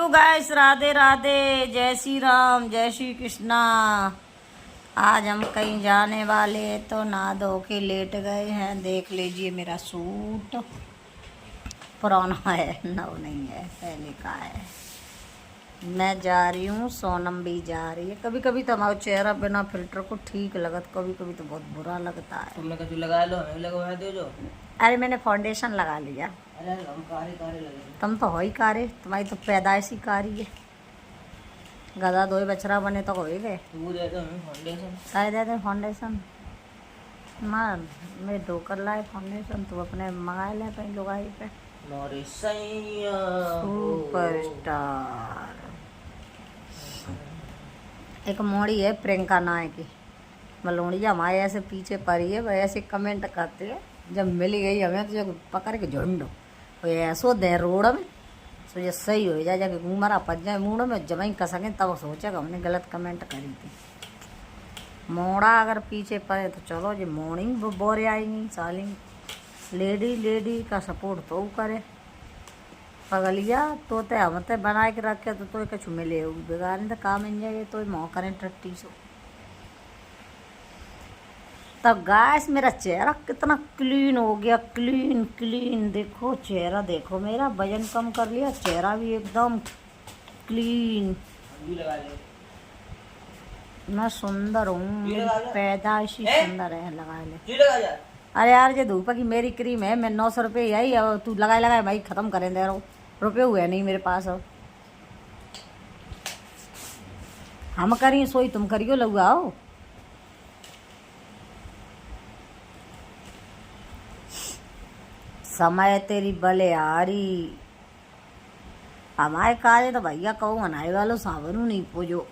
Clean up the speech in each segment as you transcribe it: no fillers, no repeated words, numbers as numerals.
Guys, Radhe Radhe, जय श्री राम, जय श्री कृष्णा। आज हम कहीं जाने वाले हैं तो नहा धो के लेट गए हैं। देख लीजिए मेरा सूट पुराना है, नव नहीं है, पहले का है। मैं जा रही हूँ, सोनम भी जा रही है। कभी कभी तो हमारा चेहरा बिना फिल्टर को ठीक लगता, कभी कभी तो बहुत बुरा लगता है। तुमने कभी लगा लो, हमें लगवा दो जो। अरे मैंने फाउंडेशन लगा लिया। अरे हम कारे कारे लगे। तुम तो हो ही कारे, तुम्हारी तो पैदाइश ही कारी है। गधा दो बछड़ा बने तो हो ही गए। तू दे दो हमें फाउंडेशन। काय दे दे फाउंडेशन। मार मैं धोकर लाए फाउंडेशन, तू अपने मंगाए ले अपनी लुगाई पे। मोरे सैया सुपरस्टार। एक मोड़ी है प्रियंका नाय की, मलोड़िया हमारे ऐसे पीछे पड़ी है, वह ऐसे कमेंट करते हैं जब मिल गई हमें तो जो पकड़ के झुंडो वो ऐसो दे रोड में सो ये सही हो जाए, जाके घूमरा पच जाए मूड में जब ही कसकें तब सोचेगा हमने गलत कमेंट करी थी। मोड़ा अगर पीछे पड़े तो चलो जी मॉर्निंग बोरे आएंगी साली। लेडी का सपोर्ट तो करे, पगलिया तोते हमते बना के रखे तो कछु मिले बिगाड़ने तो काम इंजाए तो मोह करें टट्टी सो। तब गाइस मेरा चेहरा कितना क्लीन हो गया, क्लीन क्लीन। देखो चेहरा, देखो मेरा वजन कम कर लिया, चेहरा भी एकदम क्लीन। मैं सुंदर हूँ, पैदाइशी सुंदर है। लगा ले। अरे यार ये धूप की मेरी क्रीम है, मैं 900 रुपये आई, अब तू लगाए भाई ख़त्म करें दे रहा। रुपये हुए नहीं मेरे पास। अब हम करिए सोई तुम करियो लगाओ। समय तेरी बले आरी हमारे काजे तो भैया कहो हनाई वालो सावन नहीं पूजो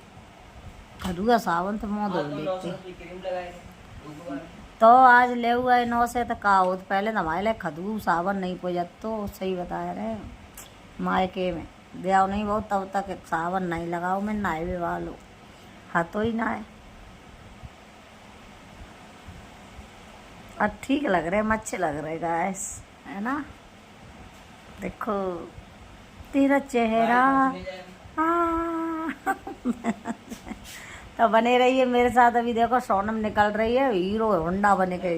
खदुआ सावन तो मोह दो लेते तो आज ले हुआ 9 से तो का हो। पहले तो हमारे लिए खदू सावन नहीं पूजा तो सही बताया रहे मायके में ब्याह नहीं बहुत तब तक सावन नहीं लगाओ। मैं नाए वालो हाथों ही नाए। अब ठीक लग रहे, अच्छे लग रहे गाइस, है ना। देखो तेरा चेहरा तो बने रही है मेरे साथ। अभी देखो सोनम निकल रही है, हीरो होंडा बने के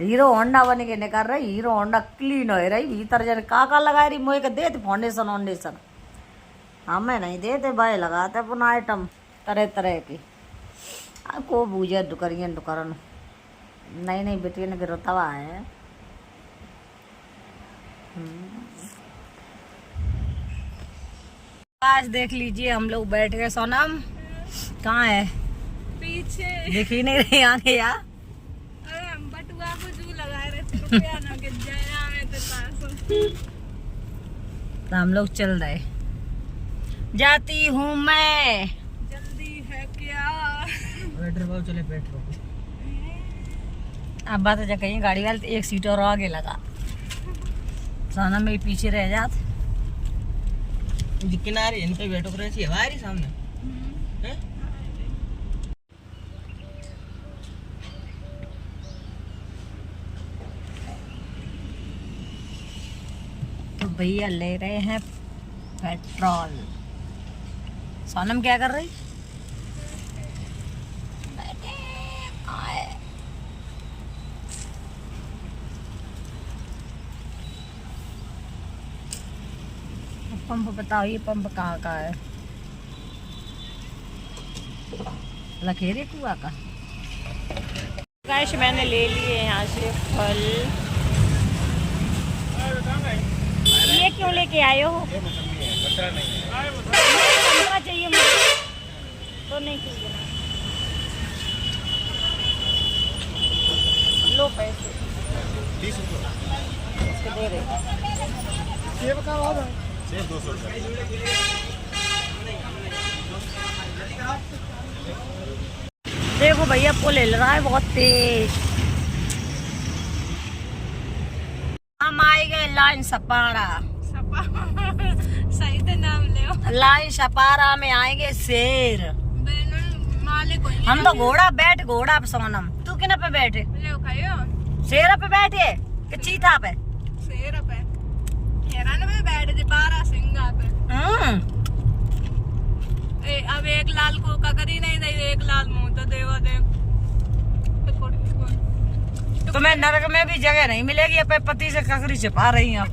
हीरो होंडा बने के निकल रही। हीरो होंडा क्लीन हो रही भीतर जन का लगा रही मोह के देते फाउंडेशन वाउंडेशन हमें नहीं देते भाई, लगाते पुनः आइटम तरह तरह की। को बूझे दुकरिए दुकरन नहीं बेटी ने गिरतवा है। आज देख लीजिए हम लोग बैठ गए। सोनम कहाँ है? पीछे दिख ही नहीं रही आगे यार। अरे हम बटुआ को जू लगा रहे थे, रुपया ना गिर जाए हमें तो पास। तो हम लोग चल रहे। जाती हूँ मैं, जल्दी है क्या? पेट्रोल चले पेट्रोल। अब बात जा कहीं गाड़ी वाले एक सीट और आगे लगा, सोनम में पीछे रह जात। किनारे इन पे बैठो करे छी हमारी सामने हैं। तो भैया ले रहे हैं पेट्रोल। सोनम क्या कर रही? पंप बताओ, ये पंप कहाँ का है? लखेरे कुआ का। गाइस मैंने ले लिए यहाँ से फल। ये क्यों लेके आए हो? संतरा चाहिए मुझे तो नहीं चाहिए। लो पैसे 30 इसको दे रहे। ये बताओ 200 देखो भैया पुल हिल रहा है बहुत तेज। हम आए गए लाइन सपारा। सही तो नाम ले। लाइन सपारा में आएंगे शेर। मालिक हम तो घोड़ा पे। सोनम तू किन पे बैठे? शेर पे बैठे कि चीता पे? शेर पे हेरान में बैठ जे 12 तुम्हें नरक में भी जगह नहीं मिलेगी। अपने पति से ककरी छिपा रही हैं।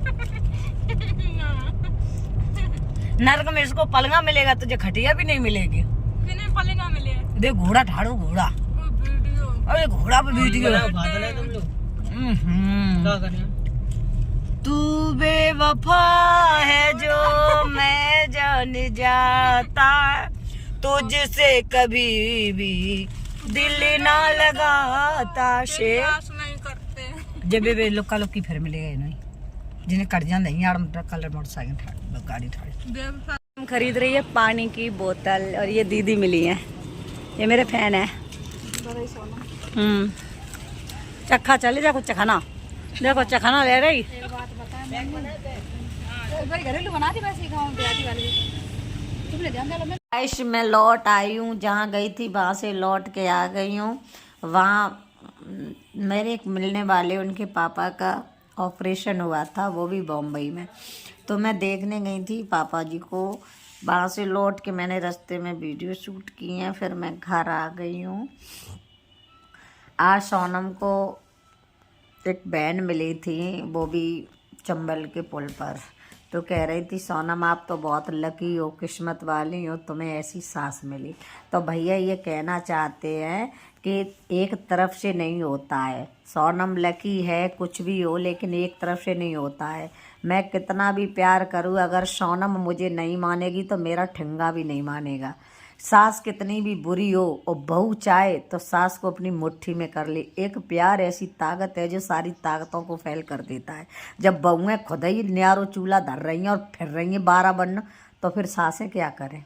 नरक में इसको पलंगा मिलेगा, तुझे खटिया भी नहीं मिलेगी। किन्हें पलेगा मिले देख घोड़ा ठाड़ू घोड़ा, वीडियो अरे घोड़ा पे वीडियो। भाग रहे तुम लोग क्या कर रहे हो? तू बेवफा है जो मैं जान जाता, तुझसे कभी भी दिल ना लगाता। शेर प्रयास नहीं करते। जब वे लोका लोकी फिर मिलेगा नहीं, जिन्हें कर जान नहीं यार कलर मोटरसाइकिल गाड़ी ठाड़ी। खरीद रही है पानी की बोतल और ये दीदी मिली है, ये मेरे फैन है। चखा चले जा, कुछ चखाना देखो, चखाना ले रही। घरेलू बना दी वैसे गाँव देहाती वाली तुमने ध्यान दिया। आइश में लौट आई हूँ, जहाँ गई थी वहाँ से लौट के आ गई हूँ। वहाँ मेरे एक मिलने वाले उनके पापा का ऑपरेशन हुआ था, वो भी बॉम्बई में, तो मैं देखने गई थी पापा जी को। वहाँ से लौट के मैंने रास्ते में वीडियो शूट की हैं, फिर मैं घर आ गई हूँ। आज सोनम को एक बहन मिली थी, वो भी चंबल के पुल पर, तो कह रही थी सोनम आप तो बहुत लकी हो, किस्मत वाली हो, तुम्हें ऐसी सास मिली। तो भैया ये कहना चाहते हैं कि एक तरफ से नहीं होता है। सोनम लकी है, कुछ भी हो, लेकिन एक तरफ से नहीं होता है। मैं कितना भी प्यार करूँ, अगर सोनम मुझे नहीं मानेगी तो मेरा ठिंगा भी नहीं मानेगा। सास कितनी भी बुरी हो और बहू चाहे तो सास को अपनी मुट्ठी में कर ले। एक प्यार ऐसी ताकत है जो सारी ताकतों को फैल कर देता है। जब बहुएं खुद ही न्यारो चूल्हा धर रही हैं और फिर रही हैं 12 बन, तो फिर सासें क्या करें।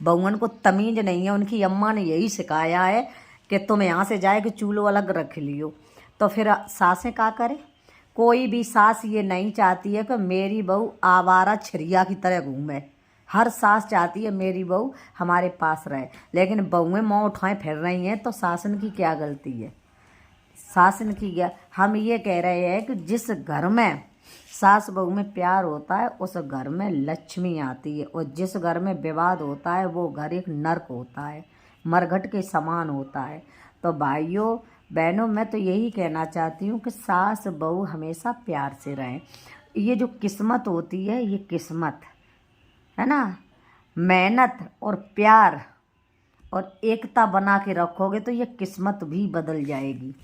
बहुअन को तमीज नहीं है, उनकी अम्मा ने यही सिखाया है कि तुम यहाँ से जाए कि चूल्हो अलग रख लियो, तो फिर सासें क्या करें। कोई भी सास ये नहीं चाहती है कि मेरी बहू आवारा छिरिया की तरह घूमे। हर सास चाहती है मेरी बहू हमारे पास रहे, लेकिन बहुएं मुँह उठाए फिर रही हैं, तो सासन की क्या गलती है। सासन की क्या, हम ये कह रहे हैं कि जिस घर में सास बहू में प्यार होता है उस घर में लक्ष्मी आती है, और जिस घर में विवाद होता है वो घर एक नर्क होता है, मरघट के समान होता है। तो भाइयों बहनों, मैं तो यही कहना चाहती हूँ कि सास बहू हमेशा प्यार से रहें। ये जो किस्मत होती है, ये किस्मत है ना, मेहनत और प्यार और एकता बना के रखोगे तो ये किस्मत भी बदल जाएगी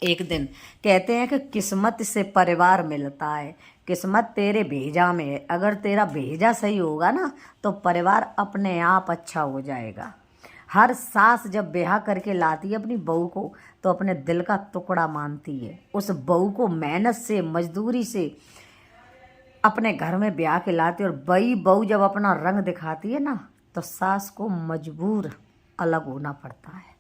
एक दिन। कहते हैं कि किस्मत से परिवार मिलता है, किस्मत तेरे भेजा में है। अगर तेरा भेजा सही होगा ना तो परिवार अपने आप अच्छा हो जाएगा। हर सास जब ब्याह करके लाती है अपनी बहू को तो अपने दिल का टुकड़ा मानती है। उस बहू को मेहनत से, मजदूरी से अपने घर में ब्याह के लाती है, और बई बहू जब अपना रंग दिखाती है ना तो सास को मजबूर अलग होना पड़ता है।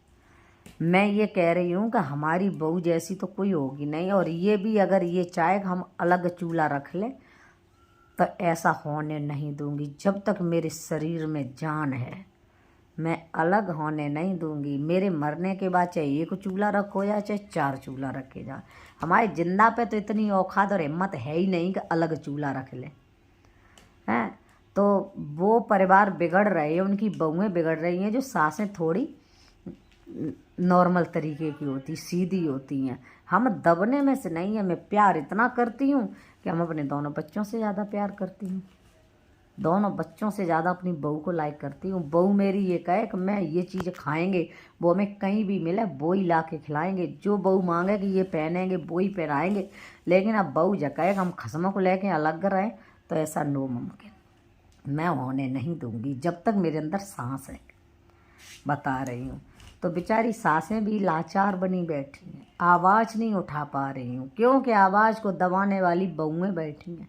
मैं ये कह रही हूँ कि हमारी बहू जैसी तो कोई होगी नहीं, और ये भी अगर ये चाहे कि हम अलग चूल्हा रख लें तो ऐसा होने नहीं दूंगी। जब तक मेरे शरीर में जान है मैं अलग होने नहीं दूंगी। मेरे मरने के बाद चाहे एक चूल्हा रखो या चाहे 4 चूल्हा रखे जा, हमारे जिंदा पे तो इतनी औकात और हिम्मत है ही नहीं कि अलग चूल्हा रख लें, हैं। तो वो परिवार बिगड़ रहे हैं, उनकी बहुएं बिगड़ रही हैं, जो सासें थोड़ी नॉर्मल तरीके की होती, सीधी होती हैं। हम दबने में से नहीं है। मैं प्यार इतना करती हूँ कि हम अपने दोनों बच्चों से ज़्यादा प्यार करती हूँ, दोनों बच्चों से ज़्यादा अपनी बहू को लाइक करती हूँ। बहू मेरी ये कहे कि मैं ये चीज़ खाएंगे, वो हमें कहीं भी मिले वो ही ला के खिलाएंगे। जो बहू मांगे कि ये पहनेंगे वो ही पहनाएंगे। लेकिन अब बहू जब कहे कि हम खसमों को लेके अलग रहें तो ऐसा नो मुमकिन, मैं होने नहीं दूंगी जब तक मेरे अंदर सांस है। बता रही हूँ। तो बेचारी सासें भी लाचार बनी बैठी हैं, आवाज़ नहीं उठा पा रही हूँ, क्योंकि आवाज़ को दबाने वाली बहुएं बैठी हैं।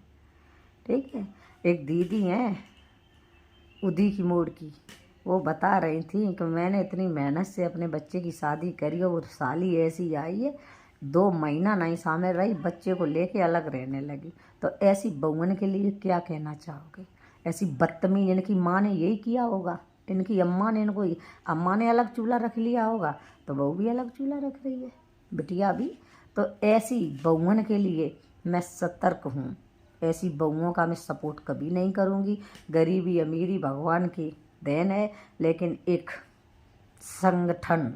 ठीक है। एक दीदी हैं उदी की मोड़ की, वो बता रही थी कि मैंने इतनी मेहनत से अपने बच्चे की शादी करी और वो साली ऐसी आई है 2 महीना नहीं सामने रही, बच्चे को लेके अलग रहने लगी। तो ऐसी बहुओं के लिए क्या कहना चाहोगे? ऐसी बदतमीज, इनकी माँ ने यही किया होगा, इनकी अम्मा ने, इनको अम्मा ने अलग चूल्हा रख लिया होगा तो बहू भी अलग चूल्हा रख रही है, बिटिया भी। तो ऐसी बहुओं के लिए मैं सतर्क हूँ। ऐसी बहुओं का मैं सपोर्ट कभी नहीं करूँगी। गरीबी अमीरी भगवान की देन है, लेकिन एक संगठन,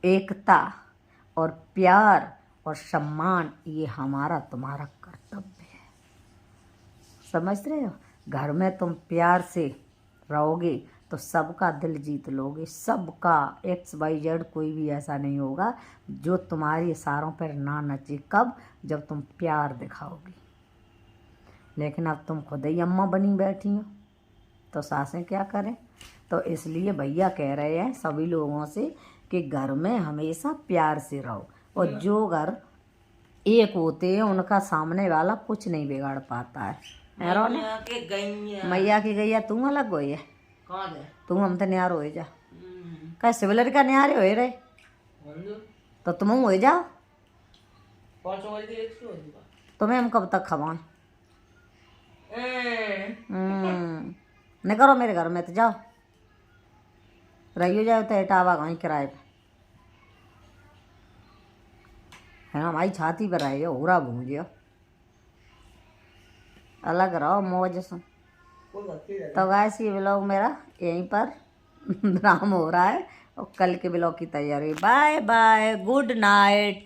एकता और प्यार और सम्मान ये हमारा तुम्हारा कर्तव्य है। समझ रहे हो? घर में तुम प्यार से रहोगे तो सबका दिल जीत लोगे, सबका। XYZ कोई भी ऐसा नहीं होगा जो तुम्हारे इशारों पर ना नचे। कब? जब तुम प्यार दिखाओगी। लेकिन अब तुम खुद ही अम्मा बनी बैठी हो तो सासें क्या करें? तो इसलिए भैया कह रहे हैं सभी लोगों से कि घर में हमेशा प्यार से रहो, और जो घर एक होते हैं उनका सामने वाला कुछ नहीं बिगाड़ पाता है। मैया के गैया। मैया की गैया तू अलग होई है, कौन है? तू हम तो न्यार हो जा कह सिवलर का न्यारे हो रहे बंधु तो तुम हो जाओ। 500 वाली थी 100 वाली का। तुम्हें हम कब तक खवाएं? नहीं करो मेरे घर में तो जाओ, रहियो जाओ तो एटावा वहीं किराए पे है ना। हमारी छाती पर रहियो, पूरा भूंजियो, अलग रहो मौज से। कोई बात नहीं है। तो गाइस ये ब्लॉग मेरा यहीं पर विराम हो रहा है और कल के ब्लॉग की तैयारी। Bye bye, good night.